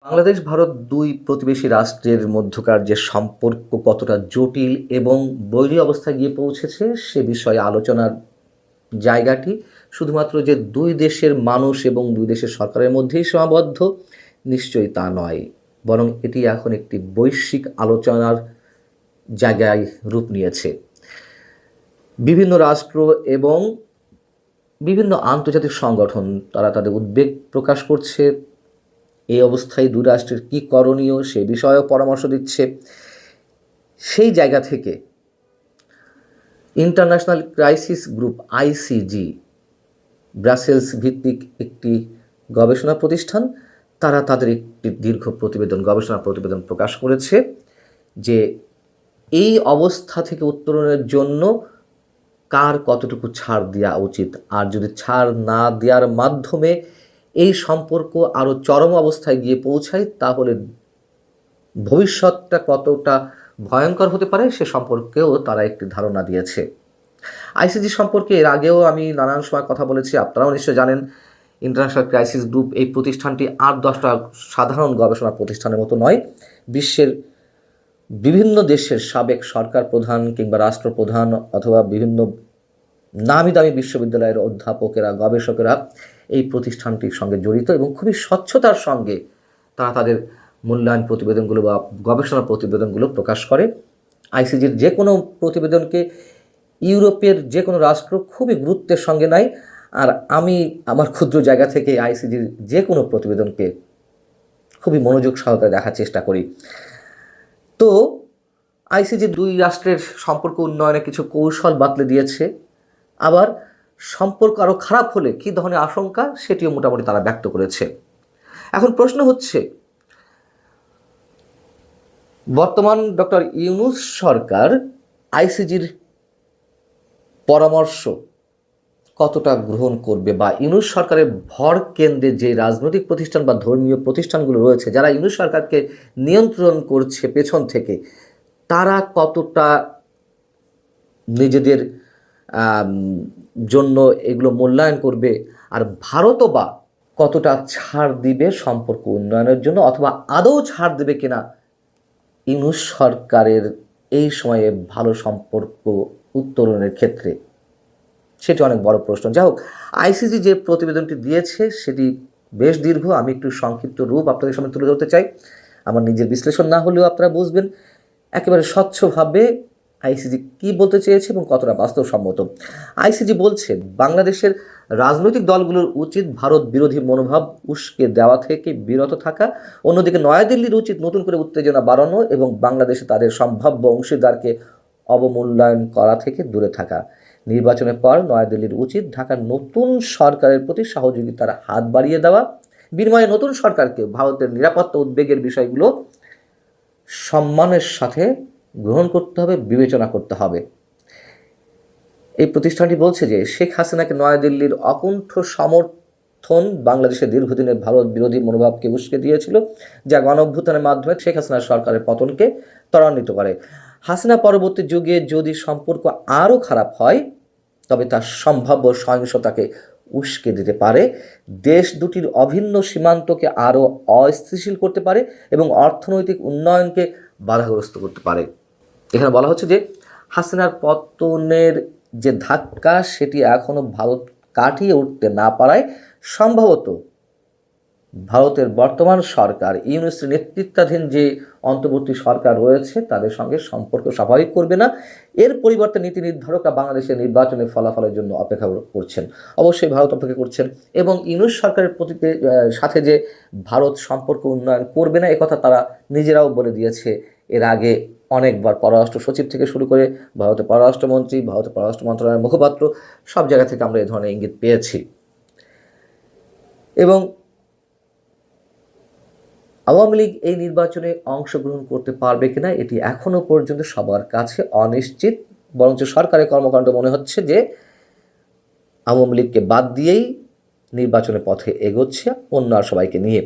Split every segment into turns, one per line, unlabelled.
বাংলাদেশ ভারত দুই প্রতিবেশী রাষ্ট্রের মধ্যকার যে সম্পর্ক কতটা জটিল এবং বৈরী অবস্থায় গিয়ে পৌঁছেছে সে বিষয়ে আলোচনার জায়গাটি শুধুমাত্র যে দুই দেশের মানুষ এবং দুই দেশের সরকারের মধ্যেই সীমাবদ্ধ, নিশ্চয়ই তা নয়, বরং এটি এখন একটি বৈশ্বিক আলোচনার জায়গায় রূপ নিয়েছে। বিভিন্ন রাষ্ট্র এবং বিভিন্ন আন্তর্জাতিক সংগঠন তারা তাদের উদ্বেগ প্রকাশ করছে। এই অবস্থায় দুই রাষ্ট্রের কী করণীয় সে বিষয়েও পরামর্শ দিচ্ছে। সেই জায়গা থেকে international crisis group ICG, Brussels ভিত্তিক একটি গবেষণা প্রতিষ্ঠান, তারা তাদের একটি দীর্ঘ গবেষণা প্রতিবেদন প্রকাশ করেছে যে এই অবস্থা থেকে উত্তরণের জন্য কার কতটুকু ছাড় দেওয়া উচিত, আর যদি ছাড় না দেওয়ার মাধ্যমে এই সম্পর্ক আরও চরম অবস্থায় গিয়ে পৌঁছায় তাহলে ভবিষ্যৎটা কতটা ভয়ঙ্কর হতে পারে সে সম্পর্কেও তারা একটি ধারণা দিয়েছে। আইসিজি সম্পর্কে এর আগেও আমি নানান সময় কথা বলেছি, আপনারাও নিশ্চয় জানেন। ইন্টারন্যাশনাল ক্রাইসিস গ্রুপ এই প্রতিষ্ঠানটি 8-10টা সাধারণ গবেষণা প্রতিষ্ঠানের মতো নয়। বিশ্বের বিভিন্ন দেশের সাবেক সরকার প্রধান কিংবা রাষ্ট্রপ্রধান অথবা বিভিন্ন নামি দামি বিশ্ববিদ্যালয়ের অধ্যাপকেরা, গবেষকেরা এই প্রতিষ্ঠানটির সঙ্গে জড়িত এবং খুবই স্বচ্ছতার সঙ্গে তারা তাদের মূল্যায়ন প্রতিবেদনগুলো বা গবেষণা প্রতিবেদনগুলো প্রকাশ করে। আইসিজির যে কোনো প্রতিবেদনকে ইউরোপের যে কোনো রাষ্ট্র খুবই গুরুত্বের সঙ্গে নেয়, আর আমি আমার ক্ষুদ্র জায়গা থেকে আইসিজির যে কোনো প্রতিবেদনকে খুবই মনোযোগ সহকারে দেখার চেষ্টা করি। তো আইসিজি দুই রাষ্ট্রের সম্পর্ক উন্নয়নে কিছু কৌশল বাতলে দিয়েছে, আবার সম্পর্ক আরও খারাপ হলে কী ধরনের আশঙ্কা সেটিও মোটামুটি তারা ব্যক্ত করেছে। এখন প্রশ্ন হচ্ছে, বর্তমান ডক্টর ইউনূস সরকার আইসিজির পরামর্শ কতটা গ্রহণ করবে, বা ইউনূস সরকারের ভর কেন্দ্রে যে রাজনৈতিক প্রতিষ্ঠান বা ধর্মীয় প্রতিষ্ঠানগুলো রয়েছে যারা ইউনূস সরকারকে নিয়ন্ত্রণ করছে পেছন থেকে, তারা কতটা নিজেদের জন্য এগুলো মূল্যায়ন করবে, আর ভারতও বা কতটা ছাড় দিবে সম্পর্ক উন্নয়নের জন্য, অথবা আদৌ ছাড় দেবে কিনা ইউনূস সরকারের এই সময়ে ভালো সম্পর্ক উত্তরণের ক্ষেত্রে, সেটি অনেক বড় প্রশ্ন। যাই হোক, আইসিজি যে প্রতিবেদনটি দিয়েছে সেটি বেশ দীর্ঘ, আমি একটু সংক্ষিপ্ত রূপ আপনাদের সামনে তুলে ধরতে চাই। আমার নিজের বিশ্লেষণ না হলেও আপনারা বুঝবেন একেবারে স্বচ্ছভাবে আইসিজি কী বলতে চেয়েছে এবং কতটা বাস্তবসম্মত। আইসিজি বলছে বাংলাদেশের রাজনৈতিক দলগুলোর উচিত ভারত বিরোধী মনোভাব উস্কে দেওয়া থেকে বিরত থাকা, অন্যদিকে নয়াদিল্লির উচিত নতুন করে উত্তেজনা বাড়ানো এবং বাংলাদেশে তাদের সম্ভাব্য অংশীদারকে অবমূল্যায়ন করা থেকে দূরে থাকা। নির্বাচনের পর নয়াদিল্লির উচিত ঢাকার নতুন সরকারের প্রতি সহযোগিতার হাত বাড়িয়ে দেওয়া, বিনিময়ে নতুন সরকারকে ভারতের নিরাপত্তা উদ্বেগের বিষয়গুলো সম্মানের সাথে গ্রহণ করতে হবে, বিবেচনা করতে হবে। এই প্রতিষ্ঠানটি বলছে যে শেখ হাসিনাকে নয়াদিল্লির অকুণ্ঠ সমর্থন বাংলাদেশের দীর্ঘদিনের ভারত বিরোধী মনোভাবকে উস্কে দিয়েছিল, যা গণঅভ্যুত্থানের মাধ্যমে শেখ হাসিনার সরকারের পতনকে ত্বরান্বিত করে। হাসিনা পরবর্তী যুগে যদি সম্পর্ক আরও খারাপ হয় তবে তার সম্ভাব্য সহিংসতাকে উস্কে দিতে পারে, দেশ দুটির অভিন্ন সীমান্তকে আরও অস্থিতিশীল করতে পারে এবং অর্থনৈতিক উন্নয়নকে বাধাগ্রস্ত করতে পারে। এখানে বলা হচ্ছে যে হাসিনার পতনের যে ধাক্কা সেটি এখনও ভারত কাটিয়ে উঠতে না পারায় সম্ভবত ভারতের বর্তমান সরকার, ইউনূসের নেতৃত্বাধীন যে অন্তর্বর্তী সরকার রয়েছে তাদের সঙ্গে সম্পর্ক স্বাভাবিক করবে না। এর পরিবর্তে নীতি নির্ধারকরা বাংলাদেশের নির্বাচনের ফলাফলের জন্য অপেক্ষা করছেন, অবশ্যই ভারত অপেক্ষা করছেন, এবং ইউনূস সরকারের সাথে যে ভারত সম্পর্ক উন্নয়ন করবে না একথা তারা নিজেরাও বলে দিয়েছে এর আগে অনেকবার। পররাষ্ট্র সচিব থেকে শুরু করে ভারতের পররাষ্ট্রমন্ত্রী, ভারতের পররাষ্ট্র মন্ত্রণালয়ের মুখপাত্র, সব জায়গা থেকে আমরা এ ধরনের ইঙ্গিত পেয়েছি। এবং আওয়ামী লীগ এই নির্বাচনে অংশগ্রহণ করতে পারবে কিনা এটি এখনও পর্যন্ত সবার কাছে অনিশ্চিত, বরঞ্চ সরকারের কর্মকাণ্ড মনে হচ্ছে যে আওয়ামী লীগকে বাদ দিয়েই নির্বাচনের পথে এগোচ্ছে অন্য আর সবাইকে নিয়ে।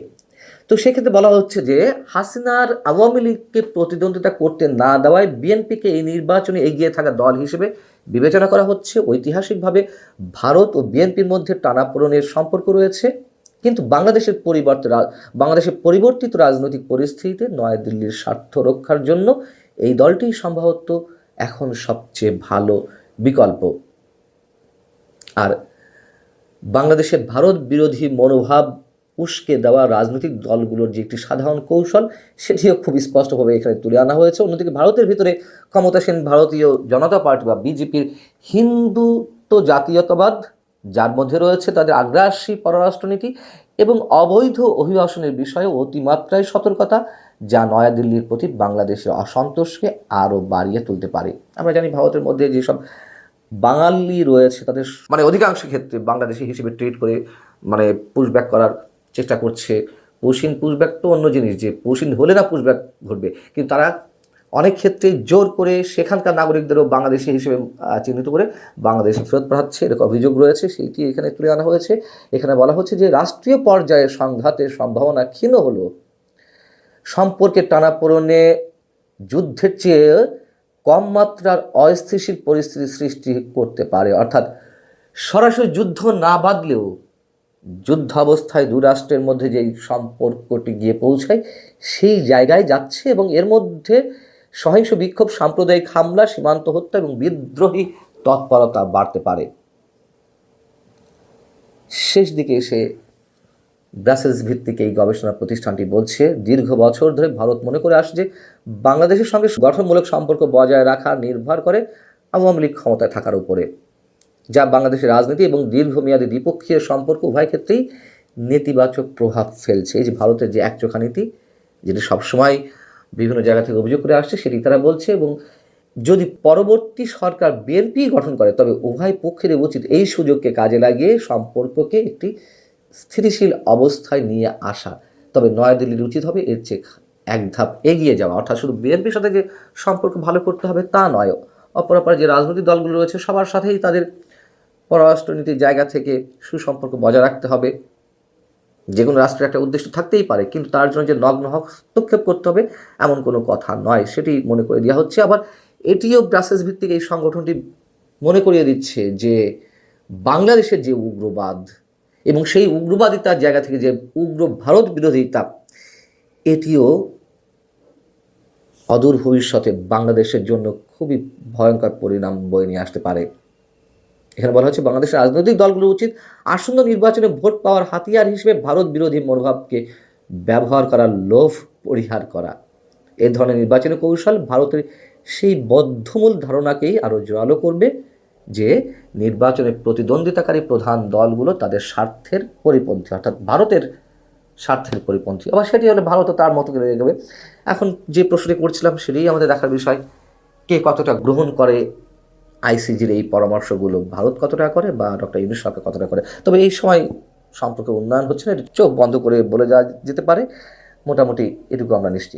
তো সেক্ষেত্রে বলা হচ্ছে যে হাসিনার আওয়ামী লীগকে প্রতিদ্বন্দ্বিতা করতে না দেওয়ায় বিএনপিকে এই নির্বাচনে এগিয়ে থাকা দল হিসেবে বিবেচনা করা হচ্ছে। ঐতিহাসিকভাবে ভারত ও বিএনপির মধ্যে টানাপোড়েনের সম্পর্ক রয়েছে, কিন্তু বাংলাদেশের পরিবর্তিত রাজনৈতিক পরিস্থিতিতে নয়াদিল্লির স্বার্থ রক্ষার জন্য এই দলটি সম্ভবত এখন সবচেয়ে ভালো বিকল্প। আর বাংলাদেশে ভারত বিরোধী মনোভাব উস্কে দেওয়া রাজনৈতিক দলগুলোর যে একটি সাধারণ কৌশল, সেটিও খুব স্পষ্টভাবে এখানে তুলে আনা হয়েছে। অন্যদিকে ভারতের ভিতরে ক্ষমতাসীন ভারতীয় জনতা পার্টি বা বিজেপির হিন্দুত্ব জাতীয়তাবাদ, যার মধ্যে রয়েছে তাদের আগ্রাসী পররাষ্ট্রনীতি এবং অবৈধ অভিবাসনের বিষয়ে অতিমাত্রায় সতর্কতা, যা নয়াদিল্লির প্রতি বাংলাদেশের অসন্তোষকে আরও বাড়িয়ে তুলতে পারে। আমরা জানি ভারতের মধ্যে যেসব বাঙালি রয়েছে তাদের অধিকাংশ ক্ষেত্রে বাংলাদেশি হিসেবে ট্রিট করে পুশব্যাক করার চেষ্টা করছে। পুশব্যাক তো অন্য জিনিস, যে হলে না পুশব্যাক ঘটবে, কিন্তু তারা অনেক ক্ষেত্রে জোর করে সেখানকার নাগরিকদেরও বাংলাদেশি হিসেবে চিহ্নিত করে বাংলাদেশে ফেরত পাঠাচ্ছে, এরকম অভিযোগ রয়েছে, সেইটি এখানে তুলে আনা হয়েছে। এখানে বলা হচ্ছে যে রাষ্ট্রীয় পর্যায়ে সংঘাতের সম্ভাবনা ক্ষীণ হলো, সম্পর্কের টানাপোড়েনে যুদ্ধের চেয়ে কম মাত্রার অস্থিতিশীল পরিস্থিতি সৃষ্টি করতে পারে। অর্থাৎ সরাসরি যুদ্ধ না বাঁধলেও যুদ্ধাবস্থায় দু রাষ্ট্রের মধ্যে যেই সম্পর্কটি গিয়ে পৌঁছায় সেই জায়গায় যাচ্ছে, এবং এর মধ্যে সহিংস বিক্ষোভ, সাম্প্রদায়িক হামলা, সীমান্ত হত্যা এবং বিদ্রোহী তৎপরতা বাড়তে পারে। শেষ দিকে এসে ব্রাসেলস ভিত্তিক এই গবেষণা প্রতিষ্ঠানটি বলছে, দীর্ঘ বছর ধরে ভারত মনে করে আসছে যে বাংলাদেশের সঙ্গে গঠনমূলক সম্পর্ক বজায় রাখা নির্ভর করে আওয়ামী লীগ ক্ষমতায় থাকার উপরে, যা বাংলাদেশের রাজনীতি এবং দীর্ঘমেয়াদী দ্বিপক্ষীয় সম্পর্ক উভয় ক্ষেত্রেই নেতিবাচক প্রভাব ফেলছে। এই যে ভারতের যে একচোখা নীতি, যেটা সবসময় বিভিন্ন জায়গা থেকে অভিযোগ করে আসছে, সেটি তারা বলছে। এবং যদি পরবর্তী সরকার বিএনপি গঠন করে, তবে উভয় পক্ষের উচিত এই সুযোগকে কাজে লাগিয়ে সম্পর্ককে একটি স্থিতিশীল অবস্থায় নিয়ে আসা। তবে নয়াদিল্লির উচিত হবে এর চেয়ে এক ধাপ এগিয়ে যাওয়া, অর্থাৎ শুধু বিএনপির সাথে যে সম্পর্ক ভালো করতে হবে তা নয়, অপরাপর যে রাজনৈতিক দলগুলো রয়েছে সবার সাথেই তাদের পররাষ্ট্রনীতির জায়গা থেকে সুসম্পর্ক বজায় রাখতে হবে। যে কোনো রাষ্ট্রের একটা উদ্দেশ্য থাকতেই পারে, কিন্তু তার জন্য যে নগ্ন হস্তক্ষেপ করতে হবে এমন কোনো কথা নয়, সেটি মনে করে দেওয়া হচ্ছে। আবার এটিও ব্রাসেলস ভিত্তিক এই সংগঠনটি মনে করিয়ে দিচ্ছে যে বাংলাদেশের যে উগ্রবাদ এবং সেই উগ্রবাদিতার জায়গা থেকে যে উগ্র ভারত বিরোধিতা, এটিও অদূর ভবিষ্যতে বাংলাদেশের জন্য খুবই ভয়ঙ্কর পরিণাম বয়ে নিয়ে আসতে পারে। এখানে বলা হচ্ছে বাংলাদেশের রাজনৈতিক দলগুলো উচিত আসন্ন নির্বাচনে ভোট পাওয়ার হাতিয়ার হিসেবে ভারত বিরোধী মনোভাবকে ব্যবহার করার লোভ পরিহার করা। এ ধরনের নির্বাচনী কৌশল ভারতের সেই বদ্ধমূল ধারণাকেই আরও জোরালো করবে যে নির্বাচনে প্রতিদ্বন্দ্বিতাকারী প্রধান দলগুলো তাদের স্বার্থের পরিপন্থী, অর্থাৎ ভারতের স্বার্থের পরিপন্থী। আবার সেটি হলে ভারতও তার মতো করে এগোবে। এখন যে প্রশ্নটি করছিলাম সেটাই আমাদের দেখার বিষয়, কে কতটা গ্রহণ করে আইসিজির এই পরামর্শগুলো, ভারত কতটা করে বা ডক্টর ইউনূস সরকার কতটা করে। তবে এই সময় সম্পর্কে উন্নয়ন হচ্ছে না, চোখ বন্ধ করে বলে যাওয়া যেতে পারে, মোটামুটি এটুকু আমরা নিশ্চিত।